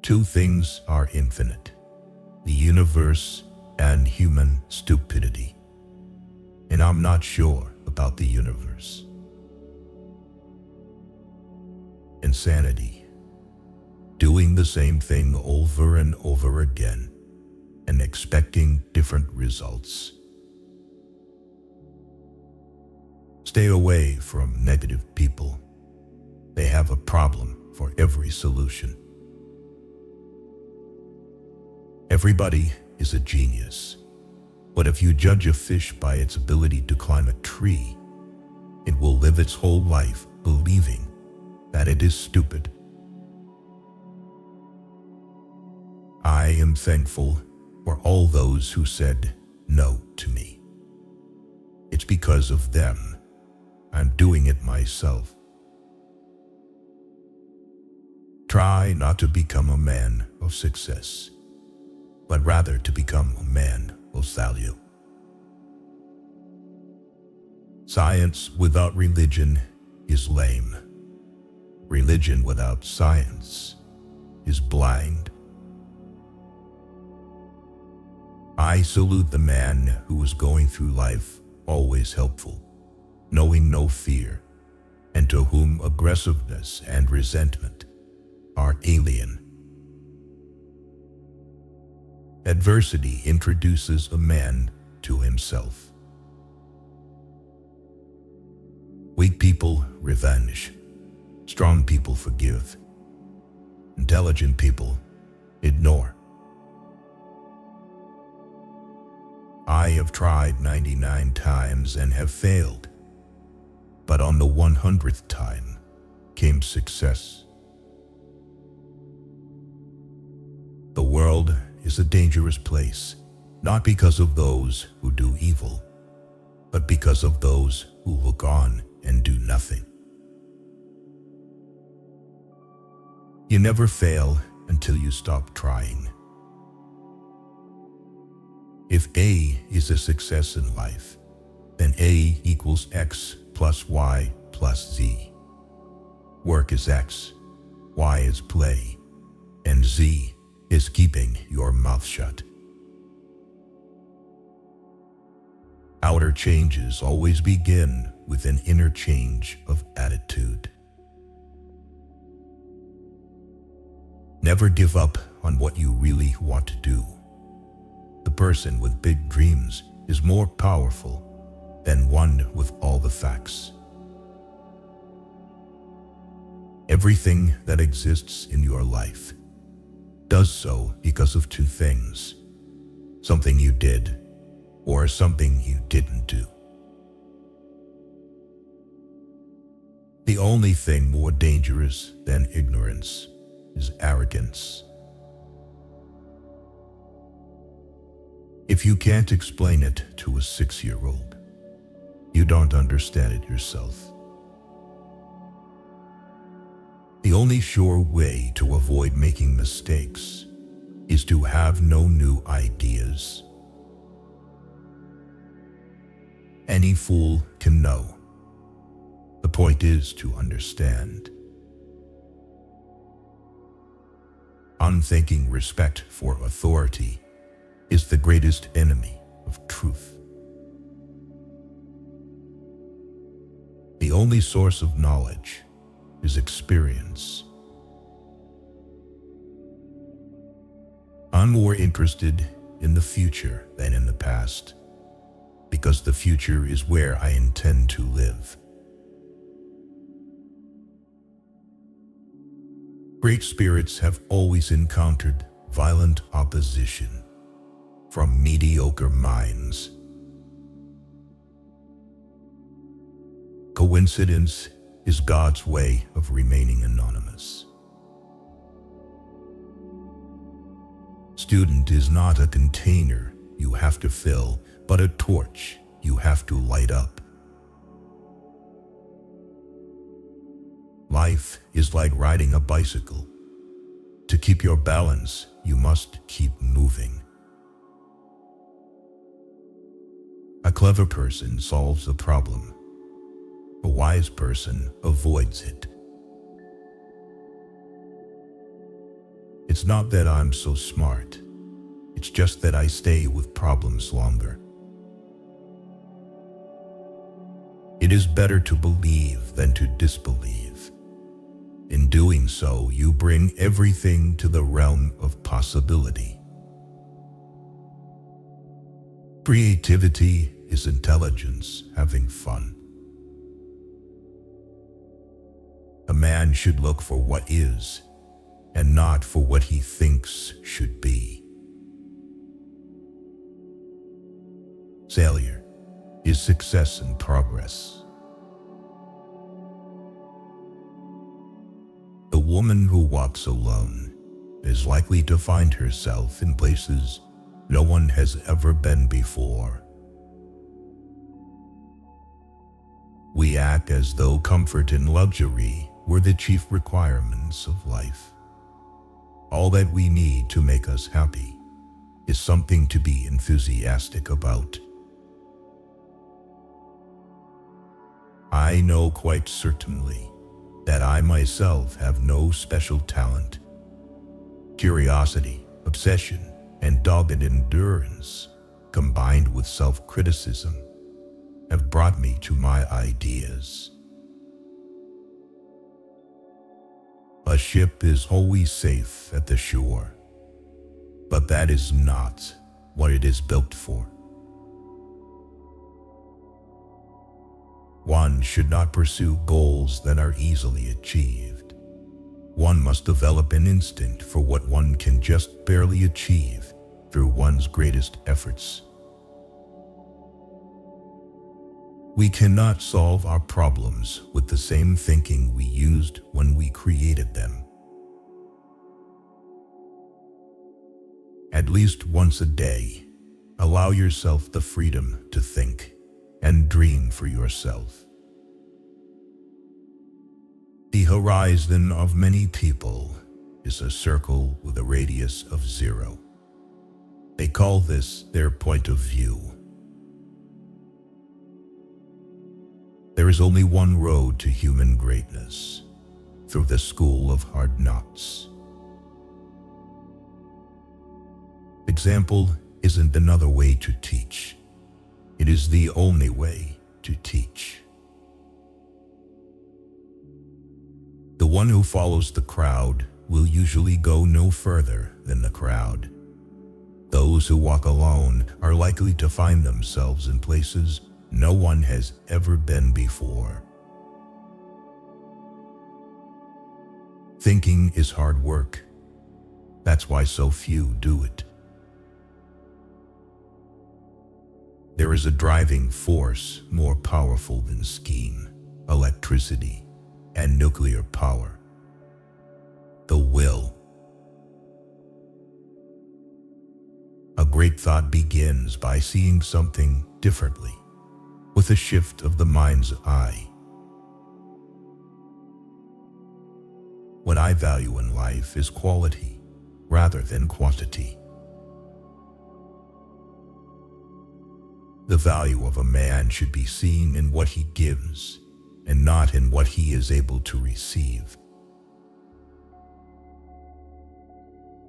Two things are infinite: the universe and human stupidity. And I'm not sure about the universe. Insanity. Doing the same thing over and over again and expecting different results. Stay away from negative people. They have a problem for every solution. Everybody is a genius, but if you judge a fish by its ability to climb a tree, it will live its whole life believing that it is stupid. I am thankful for all those who said no to me. It's because of them I'm doing it myself. Try not to become a man of success, but rather to become a man of value. Science without religion is lame. Religion without science is blind. I salute the man who is going through life always helpful, knowing no fear, and to whom aggressiveness and resentment are alien. Adversity introduces a man to himself. Weak people revenge. Strong people forgive. Intelligent people ignore. I have tried 99 times and have failed, but on the 100th time came success. The world is a dangerous place, not because of those who do evil, but because of those who look on and do nothing. You never fail until you stop trying. If A is a success in life, then A equals X plus Y plus Z. Work is X, Y is play, and Z is keeping your mouth shut. Outer changes always begin with an inner change of attitude. Never give up on what you really want to do. The person with big dreams is more powerful than one with all the facts. Everything that exists in your life does so because of two things: something you did or something you didn't do. The only thing more dangerous than ignorance is arrogance. If you can't explain it to a 6-year-old, you don't understand it yourself. The only sure way to avoid making mistakes is to have no new ideas. Any fool can know. The point is to understand. Unthinking respect for authority is the greatest enemy of truth. The only source of knowledge is experience. I'm more interested in the future than in the past, because the future is where I intend to live. Great spirits have always encountered violent opposition from mediocre minds. Coincidence is God's way of remaining anonymous. Student is not a container you have to fill, but a torch you have to light up. Life is like riding a bicycle. To keep your balance, you must keep moving. A clever person solves a problem. A wise person avoids it. It's not that I'm so smart. It's just that I stay with problems longer. It is better to believe than to disbelieve. In doing so, you bring everything to the realm of possibility. Creativity is intelligence having fun. A man should look for what is, and not for what he thinks should be. Failure is success in progress. A woman who walks alone is likely to find herself in places no one has ever been before. We act as though comfort and luxury were the chief requirements of life. All that we need to make us happy is something to be enthusiastic about. I know quite certainly that I myself have no special talent. Curiosity, obsession, and dogged endurance, combined with self-criticism, have brought me to my ideas. A ship is always safe at the shore, but that is not what it is built for. One should not pursue goals that are easily achieved. One must develop an instinct for what one can just barely achieve through one's greatest efforts. We cannot solve our problems with the same thinking we used when we created them. At least once a day, allow yourself the freedom to think and dream for yourself. The horizon of many people is a circle with a radius of 0. They call this their point of view. There is only one road to human greatness, through the school of hard knocks. Example isn't another way to teach. It is the only way to teach. The one who follows the crowd will usually go no further than the crowd. Those who walk alone are likely to find themselves in places no one has ever been before. Thinking is hard work. That's why so few do it. There is a driving force more powerful than steam, electricity, and nuclear power: the will. A great thought begins by seeing something differently, with a shift of the mind's eye. What I value in life is quality rather than quantity. The value of a man should be seen in what he gives and not in what he is able to receive.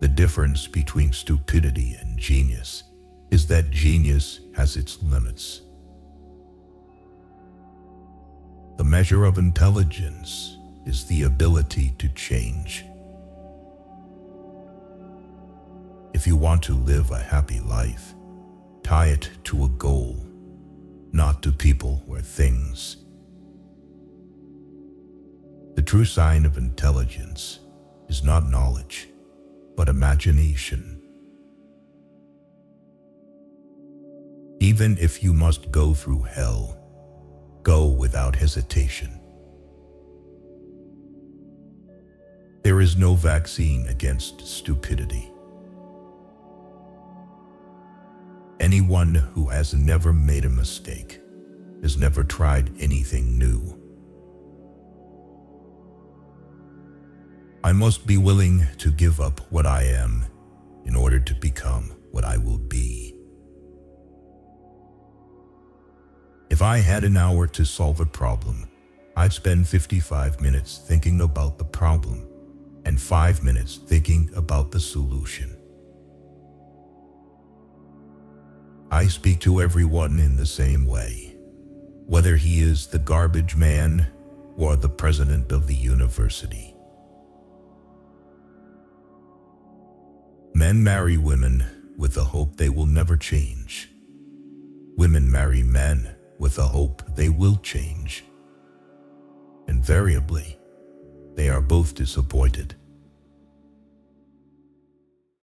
The difference between stupidity and genius is that genius has its limits. The measure of intelligence is the ability to change. If you want to live a happy life, tie it to a goal, not to people or things. The true sign of intelligence is not knowledge, but imagination. Even if you must go through hell, go without hesitation. There is no vaccine against stupidity. Anyone who has never made a mistake has never tried anything new. I must be willing to give up what I am in order to become what I will be. If I had an hour to solve a problem, I'd spend 55 minutes thinking about the problem and 5 minutes thinking about the solution. I speak to everyone in the same way, whether he is the garbage man or the president of the university. Men marry women with the hope they will never change. Women marry men with the hope they will change. Invariably, they are both disappointed.